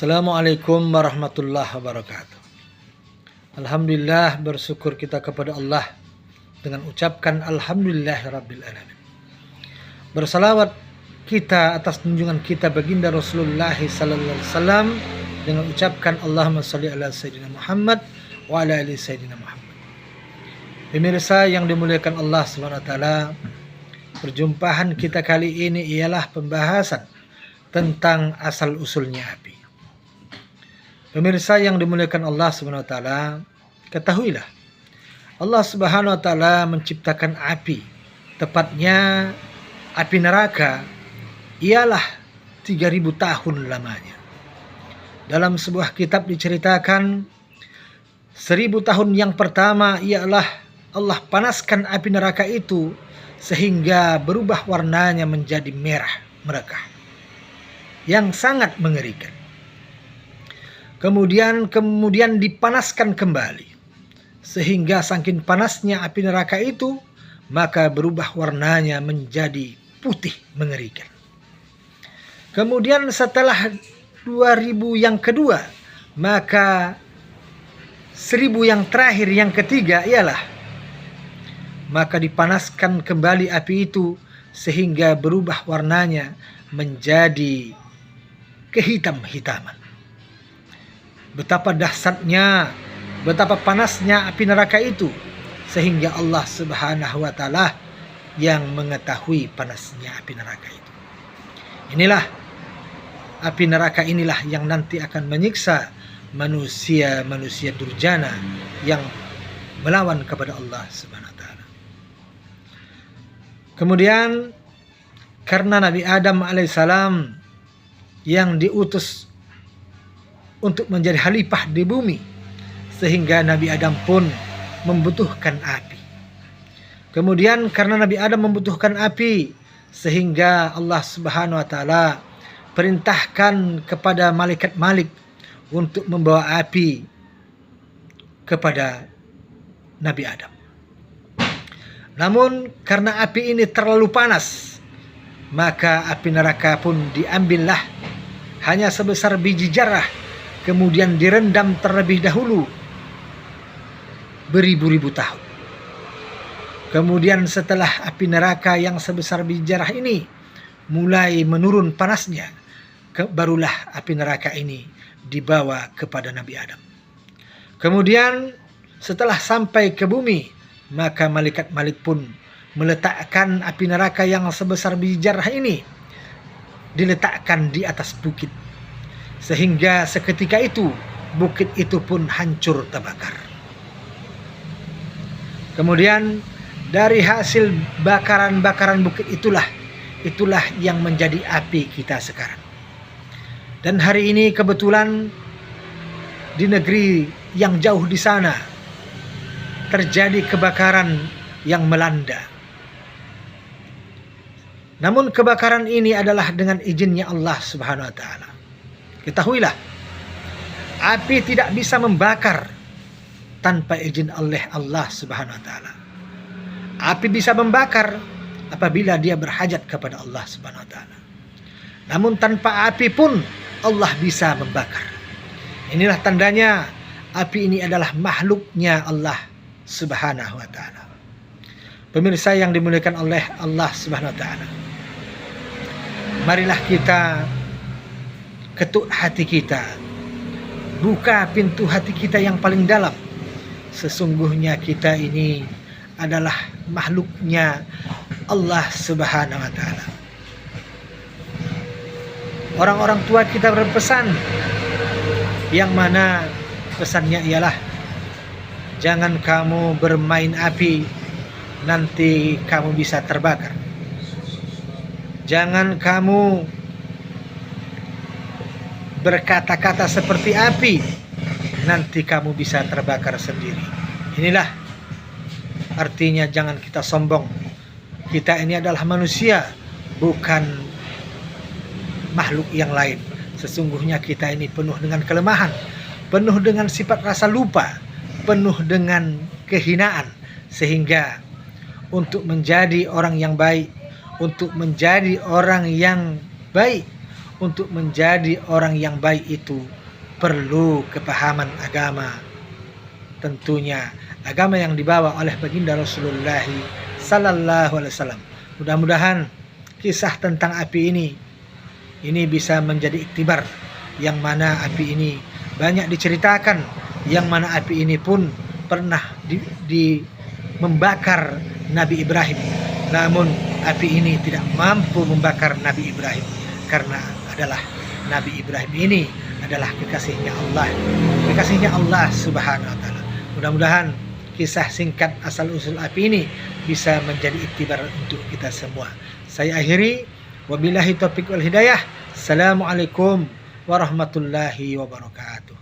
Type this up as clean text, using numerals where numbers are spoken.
Assalamualaikum warahmatullahi wabarakatuh. Alhamdulillah, bersyukur kita kepada Allah dengan ucapkan Alhamdulillahirabbil alamin. Bersalawat kita atas junjungan kita baginda Rasulullah sallallahu alaihi wasallam dengan ucapkan Allahumma shalli ala sayyidina Muhammad wa ala ali sayyidina Muhammad. Pemirsa yang dimuliakan Allah Subhanahu wa taala, perjumpaan kita kali ini ialah pembahasan tentang asal usulnya api. Pemirsa yang dimuliakan Allah Subhanahu wa taala, ketahuilah Allah Subhanahu wa taala menciptakan api, tepatnya api neraka ialah 3000 tahun lamanya. Dalam sebuah kitab diceritakan 1000 tahun yang pertama ialah Allah panaskan api neraka itu sehingga berubah warnanya menjadi merah merekah yang sangat mengerikan. Kemudian dipanaskan kembali sehingga saking panasnya api neraka itu maka berubah warnanya menjadi putih mengerikan. Kemudian setelah 2000 yang kedua, maka 1000 yang terakhir yang ketiga ialah maka dipanaskan kembali api itu sehingga berubah warnanya menjadi kehitam-hitaman. Betapa dahsyatnya, betapa panasnya api neraka itu sehingga Allah Subhanahu wa taala yang mengetahui panasnya api neraka itu. Inilah api neraka inilah yang nanti akan menyiksa manusia durjana yang melawan kepada Allah Subhanahu wa taala. Kemudian karena Nabi Adam alaihissalam yang diutus untuk menjadi khalifah di bumi, sehingga Nabi Adam pun membutuhkan api. Kemudian karena Nabi Adam membutuhkan api, sehingga Allah Subhanahu wa taala perintahkan kepada malaikat Malik untuk membawa api kepada Nabi Adam. Namun karena api ini terlalu panas, maka api neraka pun diambillah hanya sebesar biji jarah, kemudian direndam terlebih dahulu beribu-ribu tahun. Kemudian setelah api neraka yang sebesar biji jarah ini mulai menurun panasnya, barulah api neraka ini dibawa kepada Nabi Adam. Kemudian setelah sampai ke bumi, maka malaikat Malik pun meletakkan api neraka yang sebesar biji jarah ini, diletakkan di atas bukit, sehingga seketika itu bukit itu pun hancur terbakar. Kemudian dari hasil bakaran bukit itulah yang menjadi api kita sekarang. Dan hari ini kebetulan di negeri yang jauh di sana terjadi kebakaran yang melanda. Namun kebakaran ini adalah dengan izinnya Allah Subhanahu wa taala. Ketahuilah, api tidak bisa membakar tanpa izin oleh Allah Subhanahu wa taala. Api bisa membakar apabila dia berhajat kepada Allah Subhanahu wa taala. Namun tanpa api pun Allah bisa membakar. Inilah tandanya api ini adalah makhluknya Allah Subhanahu wa taala. Pemirsa yang dimuliakan oleh Allah Subhanahu wa taala, marilah kita ketuk hati kita, buka pintu hati kita yang paling dalam. Sesungguhnya kita ini adalah makhluknya Allah Subhanahu wa taala. Orang-orang tua kita berpesan, yang mana pesannya ialah jangan kamu bermain api, nanti kamu bisa terbakar. Jangan kamu berkata-kata seperti api, nanti kamu bisa terbakar sendiri. Inilah artinya jangan kita sombong. Kita ini adalah manusia, bukan makhluk yang lain. Sesungguhnya kita ini penuh dengan kelemahan, penuh dengan sifat rasa lupa, penuh dengan kehinaan, sehingga untuk menjadi orang yang baik, untuk menjadi orang yang baik, untuk menjadi orang yang baik itu perlu kepahaman agama. Tentunya agama yang dibawa oleh baginda Rasulullah sallallahu alaihi wasallam. Mudah-mudahan kisah tentang api ini bisa menjadi iktibar, yang mana api ini banyak diceritakan, yang mana api ini pun pernah membakar Nabi Ibrahim. Namun api ini tidak mampu membakar Nabi Ibrahim, karena Nabi Ibrahim ini adalah kekasihnya Allah Subhanahu wa taala. Mudah-mudahan kisah singkat asal usul api ini bisa menjadi iktibar untuk kita semua. Saya akhiri, wabillahi taufiq wal hidayah. Assalamualaikum warahmatullahi wabarakatuh.